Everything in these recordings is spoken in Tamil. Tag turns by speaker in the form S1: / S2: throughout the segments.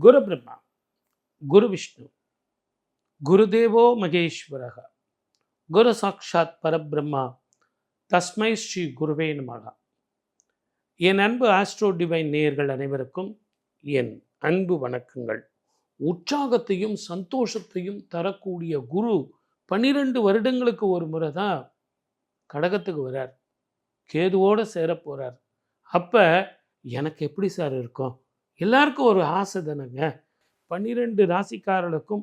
S1: குரு பிரம்மா, குரு விஷ்ணு, குருதேவோ மகேஸ்வரக, குரு சாட்சாத் பரபிரம்மா, தஸ்மை ஸ்ரீ குருவே நமக. என் அன்பு ஆஸ்ட்ரோ டிவைன் நேயர்கள் அனைவருக்கும் என் அன்பு வணக்கங்கள். உற்சாகத்தையும் சந்தோஷத்தையும் தரக்கூடிய குரு 12 வருடங்களுக்கு ஒரு முறை தான் கடகத்துக்கு வரார், கேதுவோடு சேர போகிறார். அப்போ எனக்கு எப்படி சார் இருக்கும்? எல்லாருக்கும் ஒரு ஆசை தானேங்க. 12 ராசிக்காரர்களுக்கும்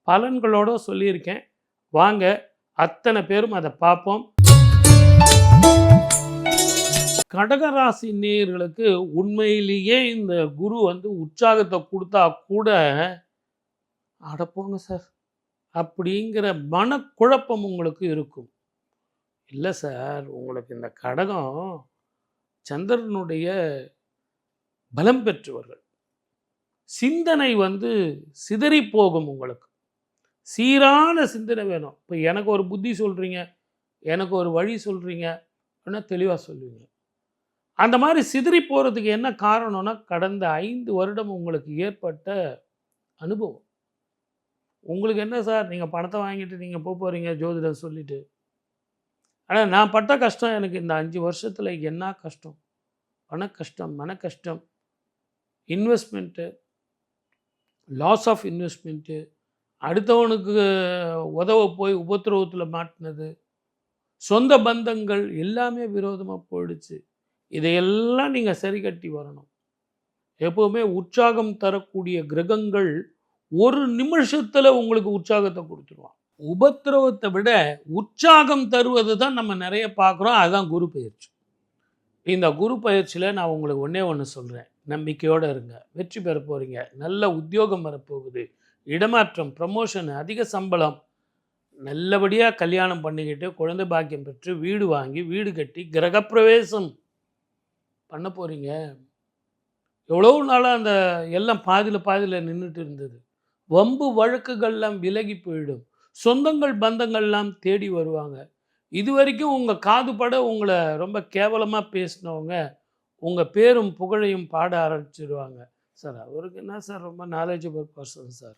S1: பலன்களோடு சொல்லியிருக்கேன். வாங்க அத்தனை பேரும் அதை பார்ப்போம். கடகராசி நேயர்களுக்கு உண்மையிலேயே இந்த குரு உற்சாகத்தை கொடுத்தா கூட அடப்போங்க சார் அப்படிங்கிற மனக்குழப்பம் உங்களுக்கு இருக்கும். இல்லை சார், உங்களுக்கு இந்த கடகம் சந்திரனுடைய பலம் பெற்றவர்கள். சிந்தனை சிதறி போகும். உங்களுக்கு சீரான சிந்தனை வேணும். இப்போ எனக்கு ஒரு புத்தி சொல்கிறீங்க, எனக்கு ஒரு வழி சொல்கிறீங்க அப்படின்னா தெளிவாக சொல்லுவீங்க. அந்த மாதிரி சிதறி போகிறதுக்கு என்ன காரணம்னா, கடந்த 5 வருடம் உங்களுக்கு ஏற்பட்ட அனுபவம். உங்களுக்கு என்ன சார், நீங்கள் பணத்தை வாங்கிட்டு நீங்கள் போகிறீங்க ஜோதிடம் சொல்லிட்டு. ஆனால் நான் பட்ட கஷ்டம், எனக்கு இந்த 5 வருஷத்தில் என்ன கஷ்டம், பண கஷ்டம், மன கஷ்டம், இன்வெஸ்ட்மெண்ட்டு, லாஸ் ஆஃப் இன்வெஸ்ட்மெண்ட்டு, அடுத்தவனுக்கு உதவ போய் உபத்திரவத்தில் மாட்டினது, சொந்த பந்தங்கள் எல்லாமே விரோதமாக போயிடுச்சு. இதையெல்லாம் நீங்கள் சரி கட்டி வரணும். எப்போவுமே உற்சாகம் தரக்கூடிய கிரகங்கள் ஒரு நிமிஷத்தில் உங்களுக்கு உற்சாகத்தை கொடுத்துருவான். உபத்திரவத்தை விட உற்சாகம் தருவது தான் நம்ம நிறைய பார்க்குறோம். அதுதான் குரு பயிற்சி. இந்த குரு பயிற்சியில் நான் உங்களுக்கு ஒன்று சொல்கிறேன். நம்பிக்கையோடு இருங்க, வெற்றி பெற போகிறீங்க. நல்ல உத்தியோகம் வரப்போகுது, இடமாற்றம், ப்ரமோஷன், அதிக சம்பளம், நல்லபடியாக கல்யாணம் பண்ணிக்கிட்டு குழந்தை பாக்கியம் பெற்று வீடு வாங்கி வீடு கட்டி கிரகப்பிரவேசம் பண்ண போகிறீங்க. எவ்வளோ நாளாக அந்த எல்லாம் பாதியில் நின்றுட்டு இருந்தது. வம்பு வழக்குகள்லாம் விலகி போயிடும். சொந்தங்கள் பந்தங்கள்லாம் தேடி வருவாங்க. இது வரைக்கும் உங்கள் காதுபட உங்களை ரொம்ப கேவலமாக பேசினவங்க உங்கள் பேரும் புகழையும் பாட ஆரம்பிச்சிடுவாங்க. சார் அவருக்கு என்ன சார், ரொம்ப நாலேஜபிள் பர்சன் சார்.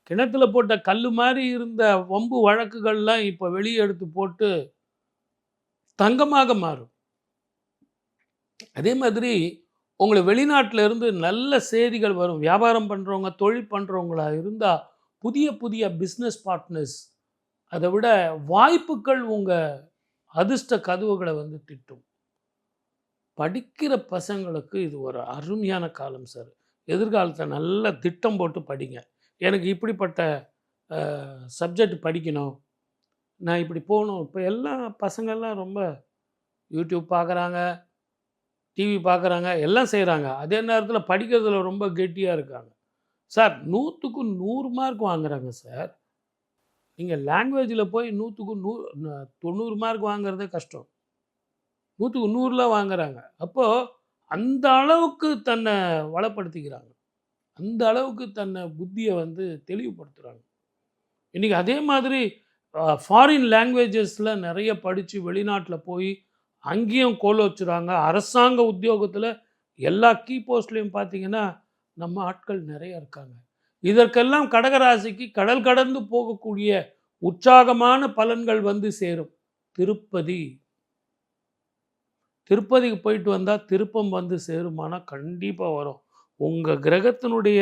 S1: கிணத்துல போட்ட கல் மாதிரி இருந்த வம்பு வழக்குகள்லாம் இப்போ வெளியே எடுத்து போட்டு தங்கமாக மாறும். அதே மாதிரி உங்களை வெளிநாட்டில் இருந்து நல்ல செய்திகள் வரும். வியாபாரம் பண்ணுறவங்க, தொழில் பண்ணுறவங்களா இருந்தால் புதிய புதிய பிஸ்னஸ் பார்ட்னர்ஸ், அதை விட வாய்ப்புகள் உங்கள் அதிர்ஷ்ட கதவுகளை திட்டும். படிக்கிற பசங்களுக்கு இது ஒரு அருமையான காலம் சார். எதிர்காலத்தை நல்ல திட்டம் போட்டு படிங்க. எனக்கு இப்படிப்பட்ட சப்ஜெக்ட் படிக்கணும், நான் இப்படி போகணும். இப்போ எல்லா பசங்கள்லாம் ரொம்ப யூடியூப் பார்க்குறாங்க, டிவி பார்க்குறாங்க, எல்லாம் செய்கிறாங்க. அதே நேரத்தில் படிக்கிறதுல ரொம்ப கெட்டியாக இருக்காங்க. சார் 100க்கு 100 மார்க் வாங்குறாங்க சார். நீங்கள் லாங்குவேஜில் போய் 100க்கு 90 மார்க் வாங்குறதே கஷ்டம். 100க்கு 100 வாங்குறாங்க. அப்போது அந்த அளவுக்கு தன்னை வளப்படுத்திக்கிறாங்க, அந்த அளவுக்கு தன்னை புத்தியை தெளிவுபடுத்துகிறாங்க. இன்றைக்கி அதே மாதிரி ஃபாரின் லாங்குவேஜஸில் நிறைய படித்து வெளிநாட்டில் போய் அங்கேயும் கோல் வச்சுறாங்க. அரசாங்க உத்தியோகத்தில் எல்லா கீ போஸ்ட்லேயும் பார்த்தீங்கன்னா நம்ம ஆட்கள் நிறைய இருக்காங்க. இதற்கெல்லாம் கடகராசிக்கு கடல் கடந்து போகக்கூடிய உற்சாகமான பலன்கள் சேரும். திருப்பதிக்கு போயிட்டு வந்தால் திருப்பம் சேருமானா கண்டிப்பாக வரும். உங்கள் கிரகத்தினுடைய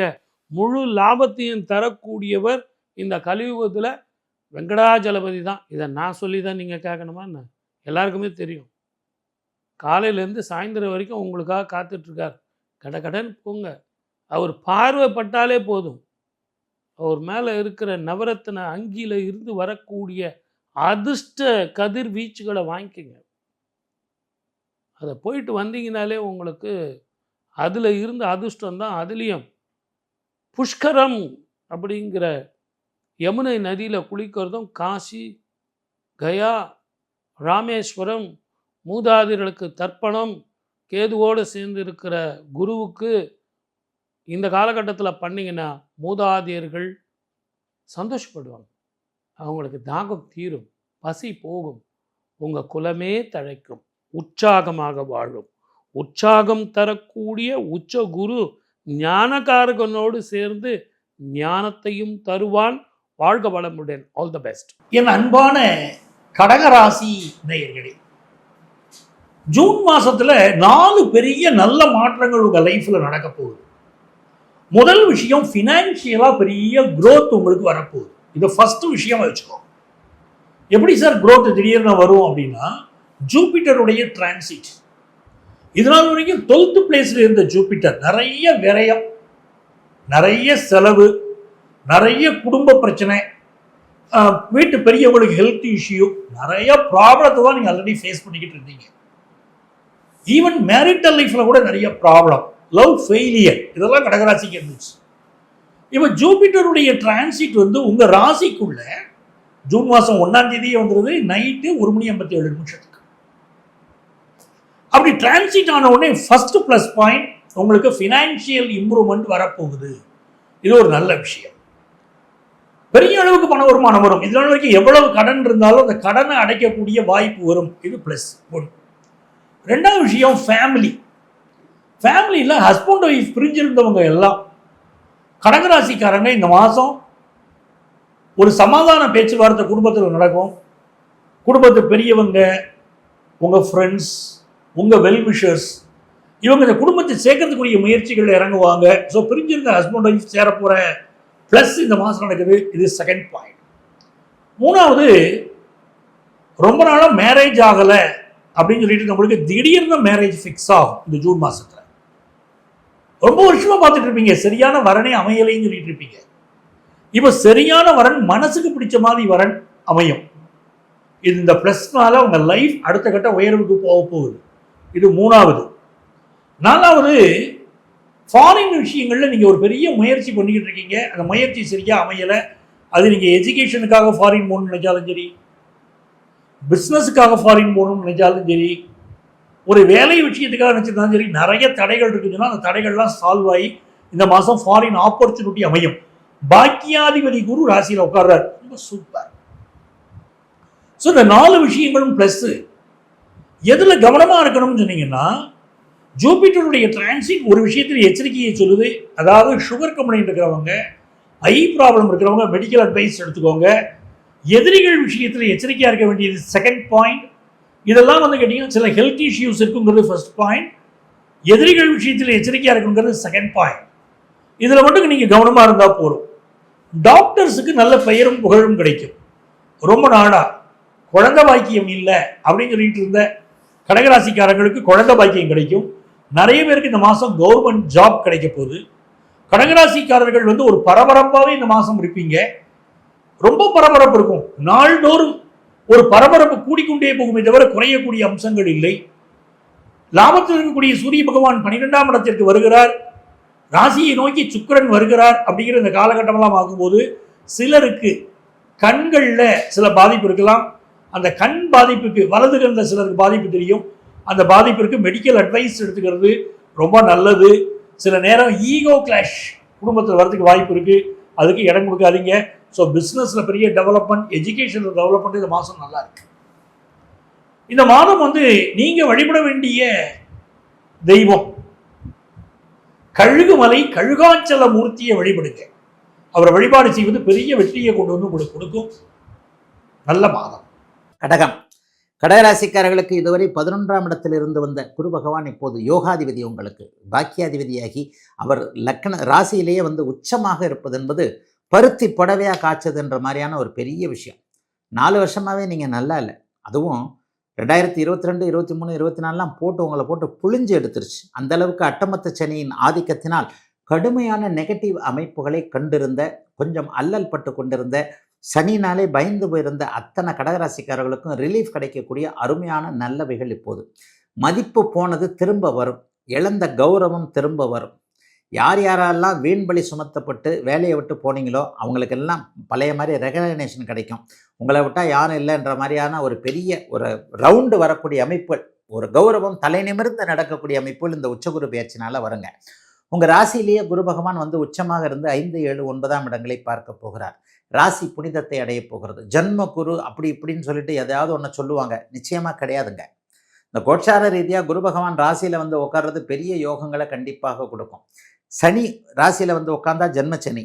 S1: முழு லாபத்தையும் தரக்கூடியவர் இந்த கலியுகத்தில் வெங்கடாஜலபதி தான். இதை நான் சொல்லி தான் நீங்கள் கேட்கணுமா என்ன? எல்லாருக்குமே தெரியும். காலையிலேருந்து சாயந்தரம் வரைக்கும் உங்களுக்காக காத்துட்ருக்கார். கடகடன் போங்க, அவர் பார்வைப்பட்டாலே போதும். அவர் மேலே இருக்கிற நவரத்தின அங்கியில் இருந்து வரக்கூடிய அதிர்ஷ்ட கதிர்வீச்சுகளை வாங்கிக்கோங்க. அதை போயிட்டு வந்தீங்கனாலே உங்களுக்கு அதில் இருந்த அதிர்ஷ்டம் தான். அதுலேயும் புஷ்கரம் அப்படிங்கிற யமுனை நதியில் குளிக்கிறதும், காசி, கயா, ராமேஸ்வரம், மூதாதையர்களுக்கு தர்ப்பணம், கேதுவோடு சேர்ந்து இருக்கிற குருவுக்கு இந்த காலகட்டத்தில் பண்ணிங்கன்னா மூதாதையர்கள் சந்தோஷப்படுவாங்க. அவங்களுக்கு தாகம் தீரும், பசி போகும், உங்கள் குலமே தழைக்கும், உற்சாகமாக வாழும். உற்சாகம் தரக்கூடிய உச்ச குரு ஞானகாரகனோடு சேர்ந்து ஞானத்தையும் தருவான். வாழ்க வளமுடன். All the best.
S2: என் அன்பான கடகராசி நேயர்களே, ஜூன் மாசத்துல 4 பெரிய நல்ல மாற்றங்கள் உங்க லைஃப்ல நடக்க போகுது. முதல் விஷயம், ஃபினான்ஷியலா பெரிய growth உங்களுக்கு வரப்போகுது. இது ஃபர்ஸ்ட் விஷயம் வச்சுக்கோ. எப்படி சார் growth திடீர்னு வரும் அப்படின்னா, ஜூபிட்டருடைய டிரான்சிட். இதனால் வரைக்கும் 12th பிளேஸ்ல இருந்த ஜூபிட்டர் நிறைய விரயம், நிறைய செலவு, நிறைய குடும்ப பிரச்சனை, வீட்டு பெரியவங்களுக்கு ஹெல்த் இஷ்யூ, நிறைய ப்ராப்ளத்தை தான் நீங்கள் ஆல்ரெடி ஃபேஸ் பண்ணிக்கிட்டு இருந்தீங்க. ஈவன் மேரிட்டல் லைஃப்ல கூட நிறைய ப்ராப்ளம், லவ் ஃபெயிலியர், இதெல்லாம் கடகராசிக்கு இருந்துச்சு. இப்போ ஜூபிட்டருடைய டிரான்சிட் வந்து உங்க ராசிக்குள்ள ஜூன் மாதம் 1ஆம் தேதியே வந்துடுது, நைட்டு 1:57 அப்படி டிரான்சிட் ஆன உடனே ஃபர்ஸ்ட் ப்ளஸ் பாயிண்ட், உங்களுக்கு ஃபினான்ஷியல் இம்ப்ரூவ்மெண்ட் வரப்போகுது. இது ஒரு நல்ல விஷயம். பெரிய அளவுக்கு பண வருமானம் வரும். இதனால வரைக்கும் எவ்வளவு கடன் இருந்தாலும் அந்த கடனை அடைக்கக்கூடிய வாய்ப்பு வரும். இது பிளஸ் ஒன். ரெண்டாவது விஷயம், ஃபேமிலி. ஃபேமிலியில் ஹஸ்பண்ட் ஒய்ஃப் பிரிஞ்சிருந்தவங்க எல்லாம் கடகராசிக்காரங்க இந்த மாதம் ஒரு சமாதான பேச்சுவார்த்தை குடும்பத்தில் நடக்கும். குடும்பத்து பெரியவங்க, உங்கள் ஃப்ரெண்ட்ஸ், உங்கள் வெல்விஷர்ஸ், இவங்க இந்த குடும்பத்தை சேர்க்கறதுக்குரிய முயற்சிகள் இறங்குவாங்க. ஸோ பிரிஞ்சிருந்த ஹஸ்பண்ட் ஒய்ஃப் சேர போகிற ப்ளஸ் இந்த மாதம் நடக்குது. இது செகண்ட் பாயிண்ட். மூணாவது, ரொம்ப நாளாக மேரேஜ் ஆகலை அப்படின்னு சொல்லிட்டு நம்மளுக்கு திடீர்னு மேரேஜ் ஃபிக்ஸ் ஆகும் இந்த ஜூன் மாதத்தில். ரொம்ப வருஷமாக பார்த்துட்டு இருப்பீங்க, சரியான வரனே அமையலைன்னு சொல்லிட்டு இருப்பீங்க. இப்போ சரியான வரன், மனசுக்கு பிடிச்ச மாதிரி வரன் அமையும். இது இந்த ப்ளஸ்னால உங்கள் லைஃப் அடுத்த கட்ட உயர்வுக்கு போக போகுது. இது மூணாவது. நாலாவது, ஃபாரின் விஷயங்களில் நீங்கள் ஒரு பெரிய முயற்சி பண்ணிக்கிட்டு இருக்கீங்க, அந்த முயற்சி சரியாக அமையலை. அது நீங்கள் எஜுகேஷனுக்காக ஃபாரின் போகணும்னு நினைச்சாலும் சரி, பிஸ்னஸுக்காக ஃபாரின் போகணும்னு நினைச்சாலும் சரி, ஒரு வேலை விஷயத்துக்காக நினச்சிருந்தாலும் சரி, நிறைய தடைகள் இருக்குதுன்னா அந்த தடைகள்லாம் சால்வ் ஆகி இந்த மாதம் ஃபாரின் ஆப்பர்ச்சுனிட்டி அமையும். பாக்கியாதிபதி குரு ராசியில் உட்கார்றாரு. ரொம்ப சூப்பர். ஸோ இந்த 4 விஷயங்களும் ப்ளஸ்ஸு. எதில் கவனமாக இருக்கணும்னு சொன்னீங்கன்னா, ஜூபிட்டருடைய டிரான்சிட் ஒரு விஷயத்தில் எச்சரிக்கையை சொல்லுது. அதாவது சுகர் கம்ப்ளைண்ட் இருக்கிறவங்க, ஐ ப்ராப்ளம் இருக்கிறவங்க மெடிக்கல் அட்வைஸ் எடுத்துக்கோங்க. எதிரிகள் விஷயத்தில் எச்சரிக்கையாக இருக்க வேண்டியது செகண்ட் பாயிண்ட். இதெல்லாம் வந்து கேட்டிங்கன்னா சில ஹெல்த் இஷ்யூஸ் இருக்குங்கிறது ஃபர்ஸ்ட் பாயிண்ட். எதிரிகள் விஷயத்தில் எச்சரிக்கையாக இருக்குங்கிறது செகண்ட் பாயிண்ட். இதில் மட்டும் நீங்கள் கவனமாக இருந்தால் போதும். டாக்டர்ஸுக்கு நல்ல பெயரும் புகழும் கிடைக்கும். ரொம்ப நாளாக குழந்தை பாக்கியம் இல்லை அப்படின்னு சொல்லிட்டு இருந்த கடகராசிக்காரங்களுக்கு குழந்தை பாக்கியம் கிடைக்கும். நிறைய பேருக்கு இந்த மாதம் கவர்மெண்ட் ஜாப் கிடைக்க போகுது. கடகராசிக்காரர்கள் வந்து ஒரு பரபரப்பாகவே இந்த மாதம் இருப்பீங்க. ரொம்ப பரபரப்பு இருக்கும். நாள்தோறும் ஒரு பரபரப்பு கூடிக்கொண்டே போகுமே தவிர குறையக்கூடிய அம்சங்கள் இல்லை. லாபத்தில் இருக்கக்கூடிய சூரிய பகவான் 12ஆம் இடத்திற்கு வருகிறார். ராசியை நோக்கி சுக்கிரன் வருகிறார். அப்படிங்கிற இந்த காலகட்டமெல்லாம் ஆகும்போது சிலருக்கு கண்களில் சில பாதிப்பு இருக்கலாம். அந்த கண் பாதிப்புக்கு வலது கண்ட சிலருக்கு பாதிப்பு தெரியும். அந்த பாதிப்பிற்கு மெடிக்கல் அட்வைஸ் எடுத்துக்கிறது ரொம்ப நல்லது. சில நேரம் ஈகோ கிளாஷ் குடும்பத்தில் வரதுக்கு வாய்ப்பு இருக்குது. அதுக்கு இடம் கொடுக்காதீங்க. ஸோ பிஸ்னஸில் பெரிய டெவலப்மெண்ட், எஜுகேஷனில் டெவலப்மெண்ட் இந்த மாதம் நல்லா இருக்கு. இந்த மாதம் வந்து நீங்கள் வழிபட வேண்டிய தெய்வம் கழுகுமலை கழுகாச்சல மூர்த்தியை வழிபடுங்க. அவரை வழிபாடு செய்வது பெரிய வெற்றியை கொண்டு வந்து உங்களுக்கு கொடுக்கும். நல்ல மாதம்.
S3: கடகம். கடகராசிக்காரர்களுக்கு இதுவரை 11ஆம் இடத்தில் இருந்து வந்த குரு பகவான் இப்போது யோகாதிபதி, உங்களுக்கு பாக்கியாதிபதியாகி அவர் லக்ன ராசியிலேயே வந்து உச்சமாக இருப்பது என்பது பருத்தி புடவையாக காய்ச்சதுன்ற மாதிரியான ஒரு பெரிய விஷயம். 4 வருஷமாகவே நீங்கள் நல்லா இல்லை. அதுவும் 2022, 23, 24 போட்டு உங்களை போட்டு புழிஞ்சு எடுத்துருச்சு. அந்தளவுக்கு அட்டமத்த சனியின் ஆதிக்கத்தினால் கடுமையான நெகட்டிவ் அமைப்புகளை கண்டிருந்த, கொஞ்சம் அல்லல் பட்டு கொண்டிருந்த, சனினாலே பயந்து போயிருந்த அத்தனை கடகராசிக்காரர்களுக்கும் ரிலீஃப் கிடைக்கக்கூடிய அருமையான நல்லவைகள் இப்போது. மதிப்பு போனது திரும்ப வரும். இழந்த கௌரவம் திரும்ப வரும். யார் யாரெல்லாம் வீண்பலி சுமத்தப்பட்டு வேலையை விட்டு போனீங்களோ அவங்களுக்கெல்லாம் பழைய மாதிரி ரெகக்னேஷன் கிடைக்கும். உங்களை விட்டால் யாரும் இல்லைன்ற மாதிரியான ஒரு பெரிய ஒரு ரவுண்டு வரக்கூடிய அமைப்புகள், ஒரு கௌரவம் தலை நிமிர்ந்து நடக்கக்கூடிய அமைப்புகள் இந்த உச்சகுரு பயிற்சினால் வருங்க. உங்கள் ராசியிலேயே குரு பகவான் வந்து உச்சமாக இருந்து 5, 7, 9ஆம் இடங்களை பார்க்க போகிறார். ராசி புனிதத்தை அடைய போகிறது. ஜன்ம குரு அப்படி இப்படின்னு சொல்லிட்டு எதையாவது ஒன்று சொல்லுவாங்க. நிச்சயமாக கிடையாதுங்க. இந்த கோட்சார ரீதியாக குரு பகவான் ராசியில் வந்து உட்கார்றது பெரிய யோகங்களை கண்டிப்பாக கொடுக்கும். சனி ராசியில் வந்து உட்காந்தா ஜென்மச்சனி,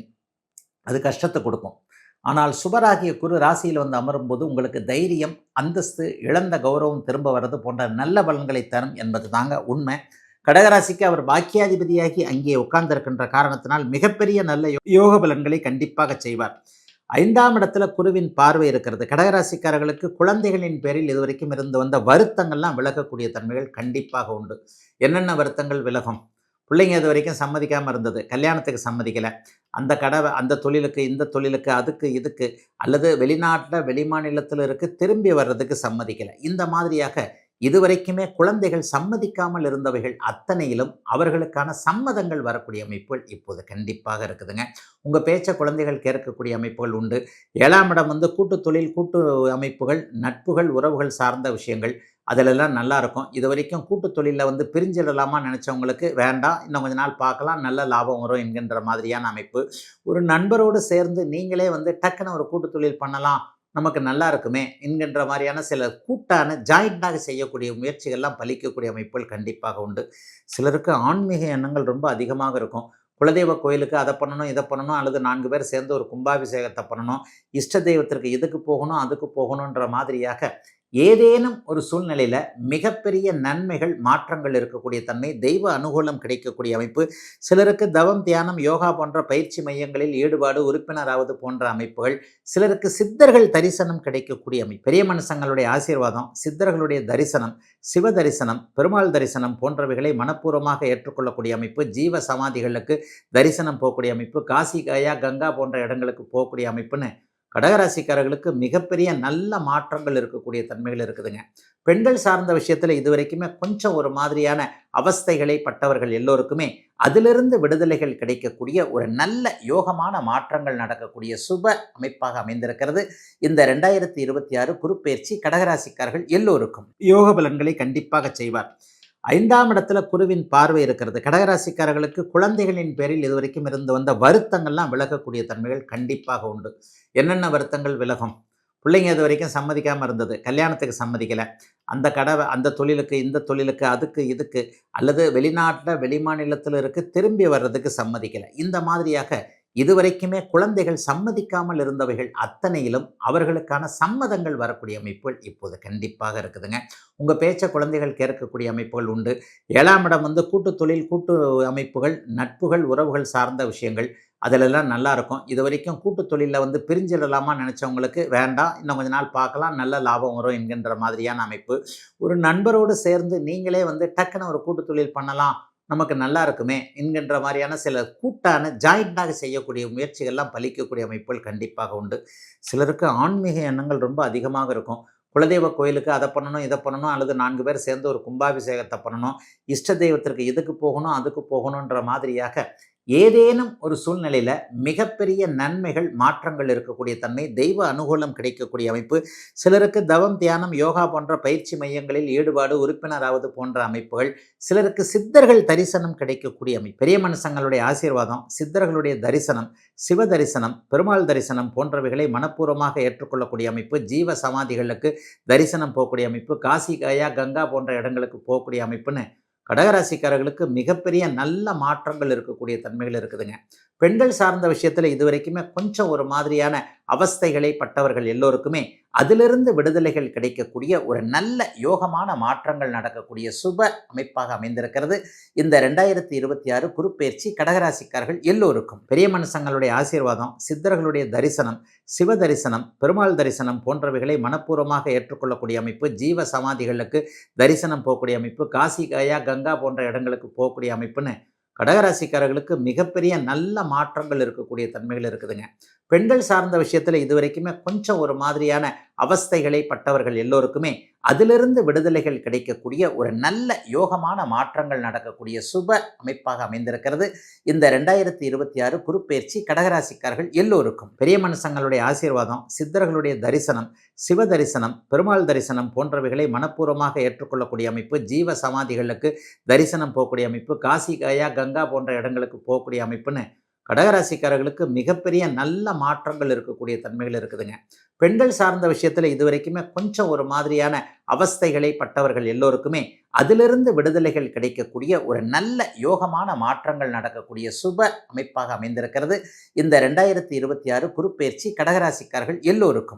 S3: அது கஷ்டத்தை கொடுக்கும். ஆனால் சுபராகிய குரு ராசியில் வந்து அமரும்போது உங்களுக்கு தைரியம், அந்தஸ்து, இழந்த கௌரவம் திரும்ப வர்றது போன்ற நல்ல பலன்களை தரும் என்பது தாங்க உண்மை. கடகராசிக்கு அவர் பாக்கியாதிபதியாகி அங்கே உட்கார்ந்திருக்கின்ற காரணத்தினால் மிகப்பெரிய நல்ல யோக பலன்களை கண்டிப்பாக செய்வார். 5ஆம் இடத்துல குருவின் பார்வை இருக்கிறது. கடகராசிக்காரர்களுக்கு குழந்தைகளின் பேரில் இதுவரைக்கும் இருந்து வந்த வருத்தங்கள்லாம் விலகக்கூடிய தன்மைகள் கண்டிப்பாக உண்டு. என்னென்ன வருத்தங்கள் விலகும்? பிள்ளைங்க இது வரைக்கும் சம்மதிக்காமல் இருந்தது, கல்யாணத்துக்கு சம்மதிக்கலை, அந்த கடை அந்த தொழிலுக்கு இந்த தொழிலுக்கு அதுக்கு இதுக்கு, அல்லது வெளிநாட்டில் வெளிமாநிலத்தில் இருக்கு திரும்பி வர்றதுக்கு சம்மதிக்கலை. இந்த மாதிரியாக இதுவரைக்குமே குழந்தைகள் சம்மதிக்காமல் இருந்தவைகள் அத்தனையிலும் அவர்களுக்கான சம்மதங்கள் வரக்கூடிய அமைப்புகள் இப்போது கண்டிப்பாக இருக்குதுங்க. உங்கள் பேச்ச குழந்தைகள் கேட்கக்கூடிய அமைப்புகள் உண்டு. 7ஆம் இடம் வந்து கூட்டு தொழில், கூட்டு அமைப்புகள், நட்புகள், உறவுகள் சார்ந்த விஷயங்கள், அதிலெல்லாம் நல்லா இருக்கும். இது வரைக்கும் கூட்டு தொழிலில் வந்து பிரிஞ்சிடலாமா நினச்சவங்களுக்கு வேண்டாம், இன்னும் கொஞ்ச நாள் பார்க்கலாம், நல்ல லாபம் வரும் என்கின்ற மாதிரியான அமைப்பு. ஒரு நண்பரோடு சேர்ந்து நீங்களே வந்து டக்குன்னு ஒரு கூட்டு தொழில் பண்ணலாம், நமக்கு நல்லா இருக்குமே என்கின்ற மாதிரியான சில கூட்டான ஜாயிண்டாக செய்யக்கூடிய முயற்சிகள்லாம் பலிக்கக்கூடிய அமைப்புகள் கண்டிப்பாக உண்டு. சிலருக்கு ஆன்மீக எண்ணங்கள் ரொம்ப அதிகமாக இருக்கும். குலதெய்வ கோயிலுக்கு அதை பண்ணணும் இதை பண்ணணும், அல்லது 4 பேர் சேர்ந்து ஒரு கும்பாபிஷேகத்தை பண்ணணும், இஷ்ட தெய்வத்திற்கு இதுக்கு போகணும் அதுக்கு போகணுன்ற மாதிரியாக ஏதேனும் ஒரு சூழ்நிலையில் மிகப்பெரிய நன்மைகள், மாற்றங்கள் இருக்கக்கூடிய தன்மை, தெய்வ அனுகூலம் கிடைக்கக்கூடிய அமைப்பு. சிலருக்கு தவம், தியானம், யோகா போன்ற பயிற்சி மையங்களில் ஈடுபாடு, உறுப்பினராவது போன்ற அமைப்புகள். சிலருக்கு சித்தர்கள் தரிசனம் கிடைக்கக்கூடிய அமைப்பு. பெரிய மனுஷங்களுடைய ஆசீர்வாதம், சித்தர்களுடைய தரிசனம், சிவ தரிசனம், பெருமாள் தரிசனம் போன்றவைகளை மனப்பூர்வமாக ஏற்றுக்கொள்ளக்கூடிய அமைப்பு. ஜீவ சமாதிகளுக்கு தரிசனம் போகக்கூடிய அமைப்பு. காசி, கயா, கங்கா போன்ற இடங்களுக்கு போகக்கூடிய அமைப்புன்னு கடகராசிக்காரர்களுக்கு மிகப்பெரிய நல்ல மாற்றங்கள் இருக்கக்கூடிய தன்மைகள் இருக்குதுங்க. பெண்கள் சார்ந்த விஷயத்தில் இதுவரைக்குமே கொஞ்சம் ஒரு மாதிரியான அவஸ்தைகளை பட்டவர்கள் எல்லோருக்குமே அதிலிருந்து விடுதலைகள் கிடைக்கக்கூடிய ஒரு நல்ல யோகமான மாற்றங்கள் நடக்கக்கூடிய சுப அமைப்பாக அமைந்திருக்கிறது. இந்த 2026 குருப்பெயர்ச்சி கடகராசிக்காரர்கள் எல்லோருக்கும் யோக பலன்களை கண்டிப்பாக செய்வார். 5ஆம் இடத்துல குருவின் பார்வை இருக்கிறது. கடகராசிக்காரர்களுக்கு குழந்தைகளின் பேரில் இதுவரைக்கும் இருந்து வந்த வருத்தங்கள்லாம் விலகக்கூடிய தன்மைகள் கண்டிப்பாக உண்டு. என்னென்ன வருத்தங்கள் விலகும்? பிள்ளைங்க இது வரைக்கும் சம்மதிக்காமல் இருந்தது, கல்யாணத்துக்கு சம்மதிக்கலை, அந்த கடை அந்த தொழிலுக்கு இந்த தொழிலுக்கு அதுக்கு இதுக்கு, அல்லது வெளிநாட்டில் வெளிமாநிலத்தில் இருக்கு திரும்பி வர்றதுக்கு சம்மதிக்கலை. இந்த மாதிரியாக இதுவரைக்குமே குழந்தைகள் சம்மதிக்காமல் இருந்தவைகள் அத்தனையிலும் அவர்களுக்கான சம்மதங்கள் வரக்கூடிய அமைப்புகள் இப்போது கண்டிப்பாக இருக்குதுங்க. உங்கள் பேச்ச குழந்தைகள் கேட்கக்கூடிய அமைப்புகள் உண்டு. 7ஆம் இடம் வந்து கூட்டு தொழில், கூட்டு அமைப்புகள், நட்புகள், உறவுகள் சார்ந்த விஷயங்கள், அதிலெல்லாம் நல்லா இருக்கும். இது வரைக்கும் கூட்டு தொழிலில் வந்து பிரிஞ்சிடலாமா நினச்சவங்களுக்கு வேண்டாம், இன்னும் கொஞ்ச நாள் பார்க்கலாம், நல்ல லாபம் வரும் என்கின்ற மாதிரியான அமைப்பு. ஒரு நண்பரோடு சேர்ந்து நீங்களே வந்து டக்குன்னு ஒரு கூட்டு தொழில் பண்ணலாம், நமக்கு நல்லா இருக்குமே என்கின்ற மாதிரியான சில கூட்டான ஜாயிண்டாக செய்யக்கூடிய முயற்சிகள்லாம் பலிக்கக்கூடிய அமைப்புகள் கண்டிப்பாக உண்டு. சிலருக்கு ஆன்மீக எண்ணங்கள் ரொம்ப அதிகமாக இருக்கும். குலதெய்வ கோயிலுக்கு அதை பண்ணணும் இதை பண்ணணும், அல்லது 4 பேர் சேர்ந்து ஒரு கும்பாபிஷேகத்தை பண்ணணும், இஷ்ட தெய்வத்திற்கு இதுக்கு போகணும் அதுக்கு போகணுன்ற மாதிரியாக ஏதேனும் ஒரு சூழ்நிலையில் மிகப்பெரிய நன்மைகள், மாற்றங்கள் இருக்கக்கூடிய தன்மை, தெய்வ அனுகூலம் கிடைக்கக்கூடிய அமைப்பு. சிலருக்கு தவம், தியானம், யோகா போன்ற பயிற்சி மையங்களில் ஈடுபாடு, உறுப்பினராவது போன்ற அமைப்புகள். சிலருக்கு சித்தர்கள் தரிசனம் கிடைக்கக்கூடிய அமைப்பு. பெரிய மனுஷங்களுடைய ஆசீர்வாதம், சித்தர்களுடைய தரிசனம், சிவ தரிசனம், பெருமாள் தரிசனம் போன்றவைகளை மனப்பூர்வமாக ஏற்றுக்கொள்ளக்கூடிய அமைப்பு. ஜீவ சமாதிகளுக்கு தரிசனம் போகக்கூடிய அமைப்பு. காசி, கயா, கங்கா போன்ற இடங்களுக்கு போகக்கூடிய அமைப்புன்னு கடகராசிக்காரர்களுக்கு மிகப்பெரிய நல்ல மாற்றங்கள் இருக்கக்கூடிய தன்மைகள் இருக்குதுங்க. பெண்கள் சார்ந்த விஷயத்தில் இதுவரைக்குமே கொஞ்சம் ஒரு மாதிரியான அவஸ்தைகளை பட்டவர்கள் எல்லோருக்குமே அதிலிருந்து விடுதலைகள் கிடைக்கக்கூடிய ஒரு நல்ல யோகமான மாற்றங்கள் நடக்கக்கூடிய சுப அமைப்பாக அமைந்திருக்கிறது. இந்த 2026 குருப்பெயர்ச்சி கடகராசிக்காரர்கள் எல்லோருக்கும். பெரிய மனுஷங்களுடைய ஆசீர்வாதம், சித்தர்களுடைய தரிசனம், சிவ தரிசனம், பெருமாள் தரிசனம் போன்றவைகளை மனப்பூர்வமாக ஏற்றுக்கொள்ளக்கூடிய அமைப்பு. ஜீவ சமாதிகளுக்கு தரிசனம் போகக்கூடிய அமைப்பு. காசி, கயா, கங்கா போன்ற இடங்களுக்கு போகக்கூடிய அமைப்புன்னு கடகராசிக்காரர்களுக்கு மிகப்பெரிய நல்ல மாற்றங்கள் இருக்கக்கூடிய தன்மைகள் இருக்குதுங்க. பெண்கள் சார்ந்த விஷயத்தில் இதுவரைக்குமே கொஞ்சம் ஒரு மாதிரியான அவஸ்தைகளை பட்டவர்கள் எல்லோருக்குமே அதிலிருந்து விடுதலைகள் கிடைக்கக்கூடிய ஒரு நல்ல யோகமான மாற்றங்கள் நடக்கக்கூடிய சுப அமைப்பாக அமைந்திருக்கிறது. இந்த 2026 குருப்பெயர்ச்சி கடகராசிக்காரர்கள் எல்லோருக்கும். பெரிய மனுஷங்களுடைய ஆசீர்வாதம், சித்தர்களுடைய தரிசனம், சிவ தரிசனம், பெருமாள் தரிசனம் போன்றவைகளை மனப்பூர்வமாக ஏற்றுக்கொள்ளக்கூடிய அமைப்பு. ஜீவ சமாதிகளுக்கு தரிசனம் போகக்கூடிய அமைப்பு. காசி, கயா, கங்கா போன்ற இடங்களுக்கு போகக்கூடிய அமைப்புன்னு கடகராசிக்காரர்களுக்கு மிகப்பெரிய நல்ல மாற்றங்கள் இருக்கக்கூடிய தன்மைகள் இருக்குதுங்க. பெண்கள் சார்ந்த விஷயத்தில் இதுவரைக்குமே கொஞ்சம் ஒரு மாதிரியான அவஸ்தைகளை பட்டவர்கள் எல்லோருக்குமே அதிலிருந்து விடுதலைகள் கிடைக்கக்கூடிய ஒரு நல்ல யோகமான மாற்றங்கள் நடக்கக்கூடிய சுப அமைப்பாக அமைந்திருக்கிறது இந்த 2026 குருப்பெயர்ச்சி கடகராசிக்காரர்கள் எல்லோருக்கும்.